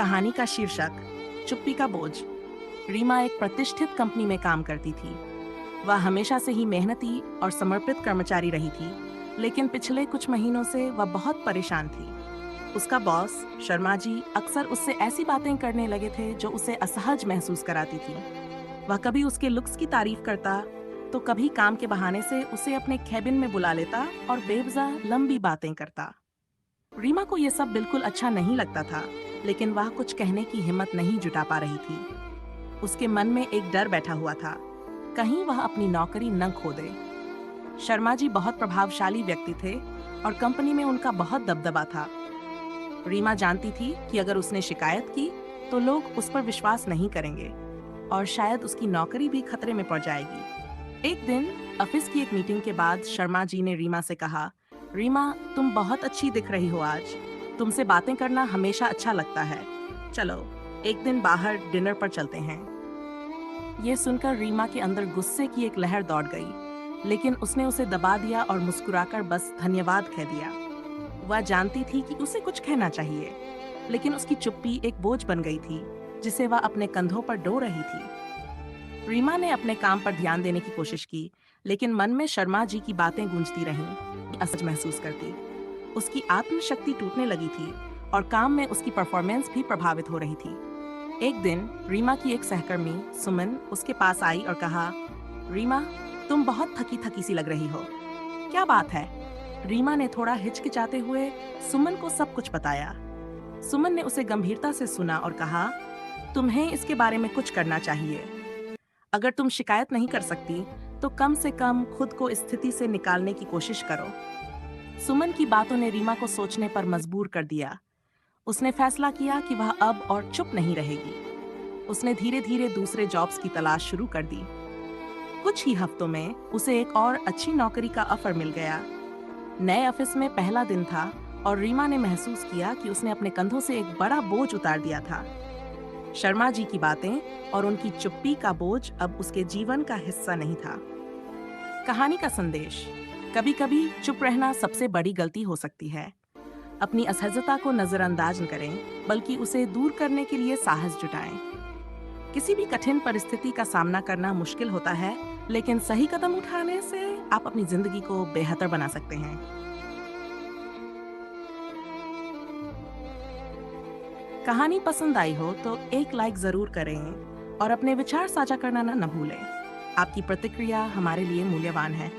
कहानी का शीर्षक चुप्पी का बोझ। रीमा एक प्रतिष्ठित कंपनी में काम करती थी। वह हमेशा से ही मेहनती और समर्पित कर्मचारी रही थी, लेकिन पिछले कुछ महीनों से वह बहुत परेशान थी। उसका बॉस शर्मा जी अक्सर उससे ऐसी बातें करने लगे थे जो उसे असहज महसूस कराती थी। वह कभी उसके लुक्स की तारीफ करता, तो कभी काम के बहाने से उसे अपने कैबिन में बुला लेता और बेवजह लंबी बातें करता। रीमा को यह सब बिल्कुल अच्छा नहीं लगता था, लेकिन वह कुछ कहने की हिम्मत नहीं जुटा पा रही थी। उसके मन में एक डर बैठा हुआ था, कहीं वह अपनी नौकरी न खो दे। शर्मा जी बहुत प्रभावशाली व्यक्ति थे और कंपनी में उनका बहुत दबदबा था। रीमा जानती थी कि अगर उसने शिकायत की तो लोग उस पर विश्वास नहीं करेंगे और शायद उसकी नौकरी भी खतरे में पड़ जाएगी। एक दिन ऑफिस की एक मीटिंग के बाद शर्मा जी ने रीमा से कहा, रीमा, तुम बहुत अच्छी दिख रही हो आज। तुमसे बातें करना हमेशा अच्छा लगता है। चलो, एक दिन बाहर डिनर पर चलते हैं। ये सुनकर रीमा के अंदर गुस्से की एक लहर दौड़ गई, लेकिन उसने उसे दबा दिया और मुस्कुराकर बस धन्यवाद कह दिया। वह जानती थी कि उसे कुछ कहना चाहिए, लेकिन उसकी चुप्पी एक बोझ बन गई थी, जिसे वह अपने कंधों पर ढो रही थी। रीमा ने अपने काम पर ध्यान देने की कोशिश की, लेकिन मन में शर्मा जी की बातें गूंजती रहीं। असहज महसूस करती, उसकी आत्मशक्ति टूटने लगी थी और काम में उसकी परफॉर्मेंस भी प्रभावित हो रही थी। एक दिन रीमा की एक सहकर्मी सुमन उसके पास आई और कहा, रीमा, तुम बहुत थकी थकी सी लग रही हो। क्या बात है? रीमा ने थोड़ा हिचकिचाते हुए सुमन को सब कुछ बताया। सुमन ने उसे गंभीरता से सुना और कहा, तुम्हें इसके बारे में कुछ करना चाहिए। अगर तुम शिकायत नहीं कर सकती तो कम से कम खुद को इस स्थिति से निकालने की कोशिश करो। सुमन की बातों ने रीमा को सोचने पर मजबूर कर दिया। उसने फैसला किया कि वह अब और चुप नहीं रहेगी। उसने धीरे धीरे दूसरे जॉब्स की तलाश शुरू कर दी। कुछ ही हफ्तों में उसे एक और अच्छी नौकरी का ऑफर मिल गया। नए ऑफिस में पहला दिन था और रीमा ने महसूस किया कि उसने अपने कंधों से एक बड़ा बोझ उतार दिया था। शर्मा जी की बातें और उनकी चुप्पी का बोझ अब उसके जीवन का हिस्सा नहीं था। कहानी का संदेश: कभी कभी चुप रहना सबसे बड़ी गलती हो सकती है। अपनी असहजता को नजरअंदाज न करें, बल्कि उसे दूर करने के लिए साहस जुटाएं। किसी भी कठिन परिस्थिति का सामना करना मुश्किल होता है, लेकिन सही कदम उठाने से आप अपनी जिंदगी को बेहतर बना सकते हैं। कहानी पसंद आई हो तो एक लाइक जरूर करें और अपने विचार साझा करना न भूलें। आपकी प्रतिक्रिया हमारे लिए मूल्यवान है।